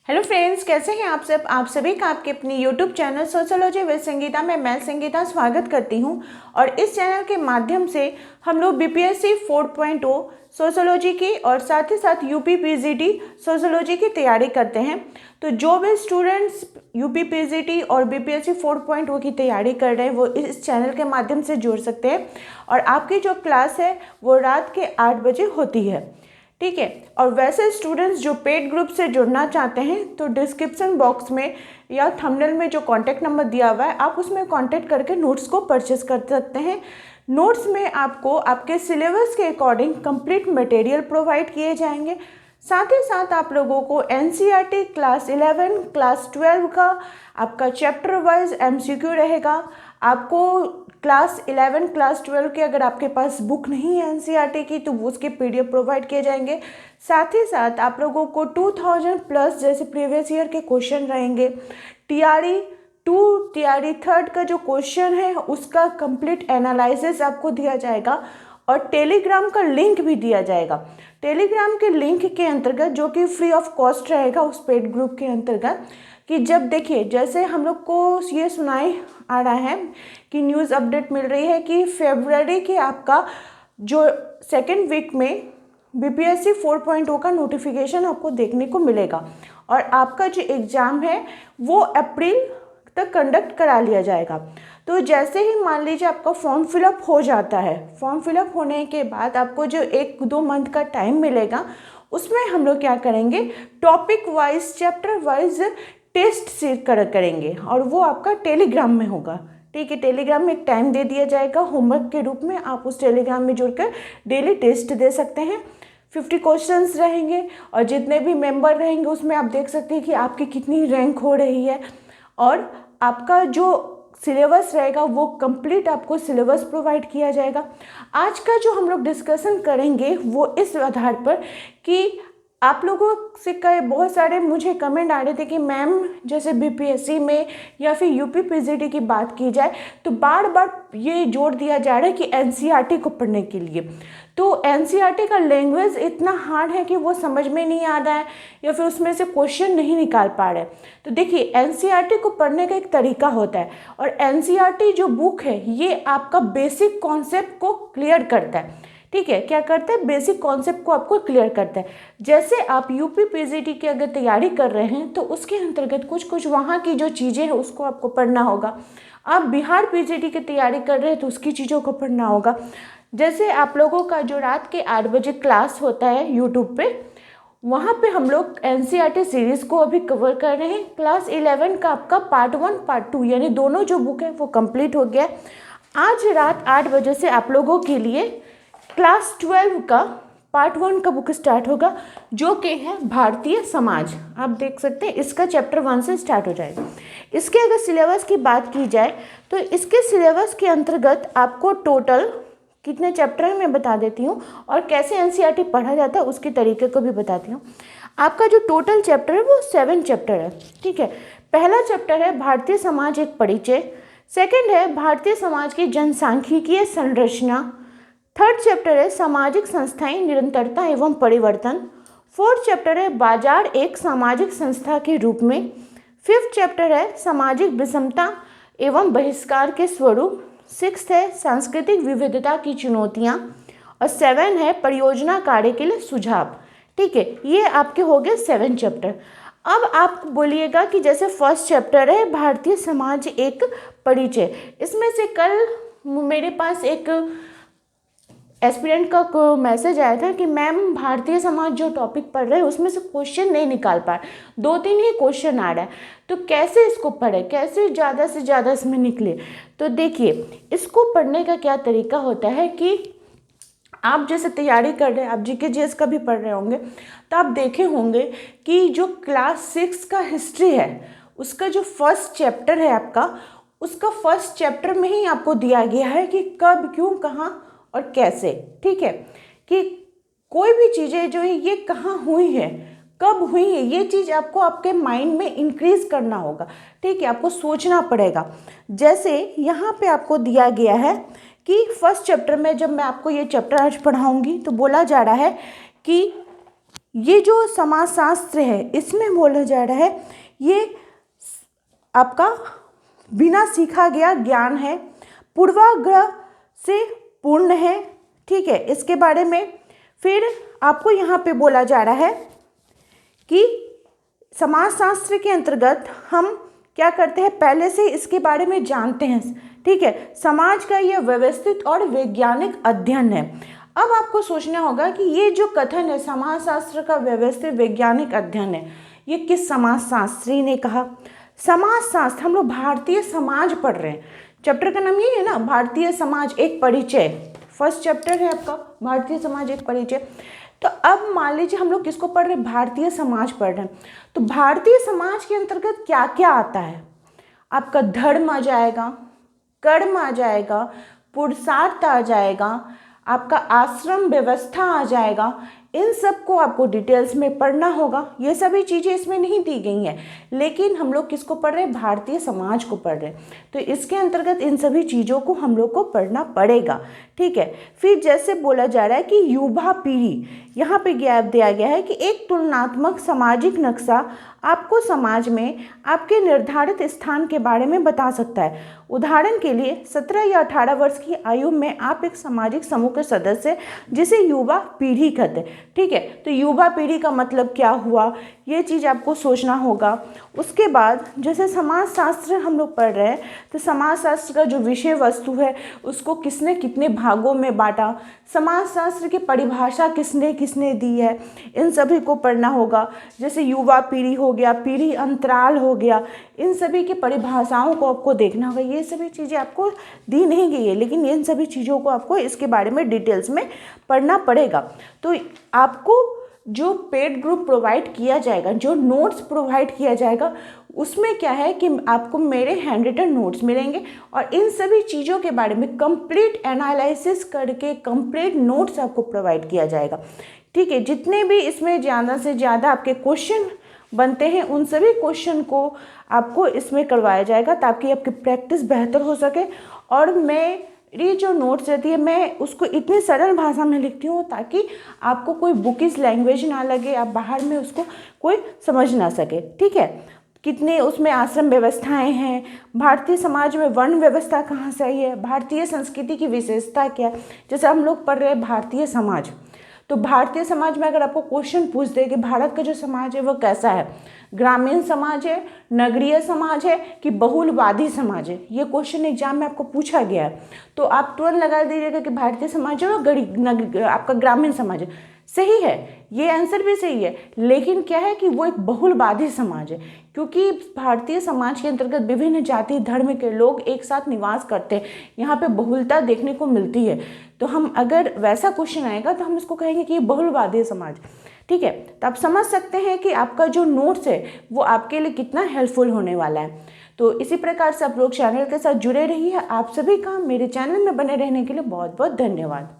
Hello friends, कैसे हैं आप सब। आप सभी का आपके अपनी YouTube channel sociology with Sangeeta में मैं संगीता स्वागत करती हूं। और इस चैनल के माध्यम से हम लोग बीपीएससी 4.0 सोशियोलॉजी की और साथ ही साथ यूपी पीजीटी सोशियोलॉजी की तैयारी करते हैं। तो जो भी स्टूडेंट्स यूपी पीजीटी और बीपीएससी 4.0 की तैयारी कर रहे हैं वो इस चैनल के माध्यम से जुड़ सकते हैं। और आपकी जो क्लास है वो रात के 8 बजे होती है, ठीक है। और वैसे स्टूडेंट्स जो पेड ग्रुप से जुड़ना चाहते हैं तो डिस्क्रिप्शन बॉक्स में या थंबनेल में जो कॉन्टैक्ट नंबर दिया हुआ है आप उसमें कॉन्टैक्ट करके नोट्स को परचेस कर सकते हैं। नोट्स में आपको आपके सिलेबस के अकॉर्डिंग कंप्लीट मटेरियल प्रोवाइड किए जाएंगे। साथ ही साथ आप लोगों को एनसीईआरटी क्लास 11 क्लास 12 का आपका चैप्टर वाइज एमसीक्यू रहेगा। आपको क्लास 11 क्लास 12 के अगर आपके पास बुक नहीं है एनसीईआरटी की तो उसके पीडीएफ प्रोवाइड किए जाएंगे। साथ ही साथ आप लोगों को 2000 प्लस जैसे प्रीवियस ईयर के क्वेश्चन रहेंगे। टीआरई 2 टीआरई 3 का जो क्वेश्चन है उसका कंप्लीट एनालिसिस आपको दिया जाएगा और टेलीग्राम का लिंक भी दिया जाएगा। टेलीग्राम के लिंक के अंतर्गत जो कि फ्री ऑफ कॉस्ट रहेगा उस पेड ग्रुप के अंतर्गत, कि जब देखिए जैसे हम लोग को ये सुनाई आ रहा है कि न्यूज़ अपडेट मिल रही है कि फरवरी के आपका जो सेकेंड वीक में बीपीएससी 4.0 का नोटिफिकेशन आपको देखने को मिलेगा और आपका जो एग्ज़ाम है वो अप्रैल तक कंडक्ट करा लिया जाएगा। तो जैसे ही मान लीजिए आपका फॉर्म फिलअप हो जाता है, फॉर्म फिलअप होने के बाद आपको जो 1-2 मंथ का टाइम मिलेगा उसमें हम लोग क्या करेंगे, topic wise chapter wise test sheet करेंगे और वो आपका टेलीग्राम में होगा, ठीक है। टेलीग्राम में एक टाइम दे दिया जाएगा होमवर्क के रूप में, आप उस टेलीग्राम में जुड़कर डेली टेस्ट दे सकते हैं। 50 क्वेश्चंस रहेंगे और जितने भी मेंबर रहेंगे उसमें आप देख सकते हैं कि आपकी कितनी रैंक हो रही है और आपका जो सिलेबस रहेगा वो कंप्लीट आपको सिलेबस प्रोवाइड किया जाएगा। आज का जो हम लोग डिस्कशन करेंगे वो इस आधार पर कि आप लोगों से कई बहुत सारे मुझे कमेंट आ रहे थे कि मैम जैसे बीपीएससी में या फिर यूपी पीजीटी की बात की जाए तो बार बार ये जोर दिया जा रहा है कि एनसीईआरटी को पढ़ने के लिए। तो एनसीईआरटी का लैंग्वेज इतना हार्ड है कि वो समझ में नहीं आ रहा है या फिर उसमें से क्वेश्चन नहीं निकाल पा रहे। तो देखिए एनसीईआरटी को पढ़ने का एक तरीका होता है और एनसीईआरटी जो बुक है ये आपका बेसिक कॉन्सेप्ट को क्लियर करता है, ठीक है। क्या करता है, बेसिक कॉन्सेप्ट को आपको क्लियर करता है। जैसे आप यूपी पीजीटी की अगर तैयारी कर रहे हैं तो उसके अंतर्गत कुछ वहाँ की जो चीज़ें हैं उसको आपको पढ़ना होगा। आप बिहार पीजीटी की तैयारी कर रहे हैं तो उसकी चीज़ों को पढ़ना होगा। जैसे आप लोगों का जो रात के 8 बजे क्लास होता है यूट्यूब पे, वहाँ पे हम लोग एनसीईआरटी सीरीज़ को अभी कवर कर रहे हैं। क्लास 11 का आपका पार्ट 1 पार्ट 2 यानी दोनों जो बुक है वो कंप्लीट हो गया। आज रात 8 बजे से आप लोगों के लिए क्लास 12 का पार्ट 1 का बुक स्टार्ट होगा जो कि है भारतीय समाज। आप देख सकते हैं इसका चैप्टर 1 से स्टार्ट हो जाएगा। इसके अगर सिलेबस की बात की जाए तो इसके सिलेबस के अंतर्गत आपको टोटल कितने चैप्टर हैं मैं बता देती हूँ और कैसे एनसीईआरटी पढ़ा जाता है उसके तरीके को भी बताती हूँ। आपका जो टोटल चैप्टर है वो 7 चैप्टर है, ठीक है। पहला चैप्टर है भारतीय समाज एक परिचय। सेकेंड है भारतीय समाज की जनसांख्यिकीय संरचना। थर्ड चैप्टर है सामाजिक संस्थाएं निरंतरता एवं परिवर्तन। फोर्थ चैप्टर है बाजार एक सामाजिक संस्था के रूप में। फिफ्थ चैप्टर है सामाजिक विषमता एवं बहिष्कार के स्वरूप। सिक्स्थ है सांस्कृतिक विविधता की चुनौतियां और 7 है परियोजना कार्य के लिए सुझाव, ठीक है। ये आपके हो गए 7 चैप्टर। अब आप बोलिएगा कि जैसे फर्स्ट चैप्टर है भारतीय समाज एक परिचय, इसमें से कल मेरे पास एक एस्पिरेंट का मैसेज आया था कि मैम भारतीय समाज जो टॉपिक पढ़ रहे हैं उसमें से क्वेश्चन नहीं निकाल पा रहे, 2-3 ही क्वेश्चन आ रहा है, तो कैसे इसको पढ़े, कैसे ज़्यादा से ज़्यादा इसमें निकले। तो देखिए इसको पढ़ने का क्या तरीका होता है कि आप जैसे तैयारी कर रहे हैं, आप जीके जीएस का भी पढ़ रहे होंगे तो आप देखे होंगे कि जो क्लास 6 का हिस्ट्री है उसका जो फर्स्ट चैप्टर है आपका, उसका फर्स्ट चैप्टर में ही आपको दिया गया है कि कब क्यों कहाँ और कैसे, ठीक है। कि कोई भी चीज़ें जो है ये कहाँ हुई है, कब हुई है, ये चीज़ आपको आपके माइंड में इंक्रीज करना होगा, ठीक है। आपको सोचना पड़ेगा। जैसे यहाँ पे आपको दिया गया है कि फर्स्ट चैप्टर में जब मैं आपको ये चैप्टर आज पढ़ाऊँगी तो बोला जा रहा है कि ये जो समाजशास्त्र है इसमें बोला जा रहा है ये आपका बिना सीखा गया ज्ञान है, पूर्वाग्रह से पूर्ण है। ठीक है, इसके बारे में फिर आपको यहाँ पे बोला जा रहा है कि समाजशास्त्र के अंतर्गत हम क्या करते हैं, पहले से इसके बारे में जानते हैं। ठीक है, समाज का यह व्यवस्थित और वैज्ञानिक अध्ययन है। अब आपको सोचना होगा कि ये जो कथन है समाजशास्त्र का व्यवस्थित वैज्ञानिक अध्ययन है, ये किस समाजशास्त्री ने कहा। समाजशास्त्र, हम लोग भारतीय समाज पढ़ रहे हैं, चैप्टर का नाम ये है ना, भारतीय समाज एक परिचय। फर्स्ट चैप्टर है आपका भारतीय समाज एक परिचय। तो अब मान लीजिए हम लोग किसको पढ़ रहे हैं, भारतीय समाज पढ़ रहे हैं। तो भारतीय समाज के अंतर्गत क्या क्या आता है, आपका धर्म आ जाएगा, कर्म आ जाएगा, पुरुषार्थ आ जाएगा, आपका आश्रम व्यवस्था आ जाएगा। इन सब को आपको डिटेल्स में पढ़ना होगा। ये सभी चीज़ें इसमें नहीं दी गई हैं, लेकिन हम लोग किसको पढ़ रहे हैं, भारतीय समाज को पढ़ रहे हैं। तो इसके अंतर्गत इन सभी चीज़ों को हम लोग को पढ़ना पड़ेगा। ठीक है, फिर जैसे बोला जा रहा है कि युवा पीढ़ी, यहाँ पे गैप दिया गया है कि एक तुलनात्मक सामाजिक नक्शा आपको समाज में आपके निर्धारित स्थान के बारे में बता सकता है। उदाहरण के लिए 17 या 18 वर्ष की आयु में आप एक सामाजिक समूह के सदस्य जिसे युवा पीढ़ी कहते हैं। ठीक है, तो युवा पीढ़ी का मतलब क्या हुआ, ये चीज़ आपको सोचना होगा। उसके बाद जैसे समाजशास्त्र हम लोग पढ़ रहे हैं, तो समाजशास्त्र का जो विषय वस्तु है उसको किसने कितने भागों में बांटा, समाजशास्त्र की परिभाषा किसने किसने दी है, इन सभी को पढ़ना होगा। जैसे युवा पीढ़ी हो गया, पीढ़ी अंतराल हो गया, इन सभी की परिभाषाओं को आपको देखना होगा। ये सभी चीज़ें आपको दी नहीं गई है, लेकिन इन सभी चीज़ों को आपको इसके बारे में डिटेल्स में पढ़ना पड़ेगा। तो आपको जो पेड ग्रुप प्रोवाइड किया जाएगा, जो नोट्स प्रोवाइड किया जाएगा, उसमें क्या है कि आपको मेरे हैंड रिटन नोट्स मिलेंगे और इन सभी चीज़ों के बारे में कंप्लीट एनालिसिस करके कंप्लीट नोट्स आपको प्रोवाइड किया जाएगा। ठीक है, जितने भी इसमें ज़्यादा से ज़्यादा आपके क्वेश्चन बनते हैं उन सभी क्वेश्चन को आपको इसमें करवाया जाएगा ताकि आपकी प्रैक्टिस बेहतर हो सके। और मेरी जो नोट्स रहती है मैं उसको इतनी सरल भाषा में लिखती हूँ ताकि आपको कोई बुकिश लैंग्वेज ना लगे, आप बाहर में उसको कोई समझ ना सके। ठीक है, कितने उसमें आश्रम व्यवस्थाएं हैं, भारतीय समाज में वर्ण व्यवस्था कहाँ से आई है, भारतीय संस्कृति की विशेषता क्या है। जैसे हम लोग पढ़ रहे हैं भारतीय समाज, तो भारतीय समाज में अगर आपको क्वेश्चन पूछ दे कि भारत का जो समाज है वो कैसा है, ग्रामीण समाज है, नगरीय समाज है कि बहुलवादी समाज है, ये क्वेश्चन एग्जाम में आपको पूछा गया है, तो आप तुरंत लगा दीजिएगा कि भारतीय समाज है और आपका ग्रामीण समाज है। सही है, ये आंसर भी सही है, लेकिन क्या है कि वो एक बहुलवादी समाज है, क्योंकि भारतीय समाज के अंतर्गत विभिन्न जाति धर्म के लोग एक साथ निवास करते हैं, यहाँ पे बहुलता देखने को मिलती है। तो हम अगर वैसा क्वेश्चन आएगा तो हम इसको कहेंगे कि ये बहुलवादी समाज। ठीक है, तो आप समझ सकते हैं कि आपका जो नोट्स है वो आपके लिए कितना हेल्पफुल होने वाला है। तो इसी प्रकार से आप लोग चैनल के साथ जुड़े रहिए। आप सभी का मेरे चैनल में बने रहने के लिए बहुत बहुत धन्यवाद।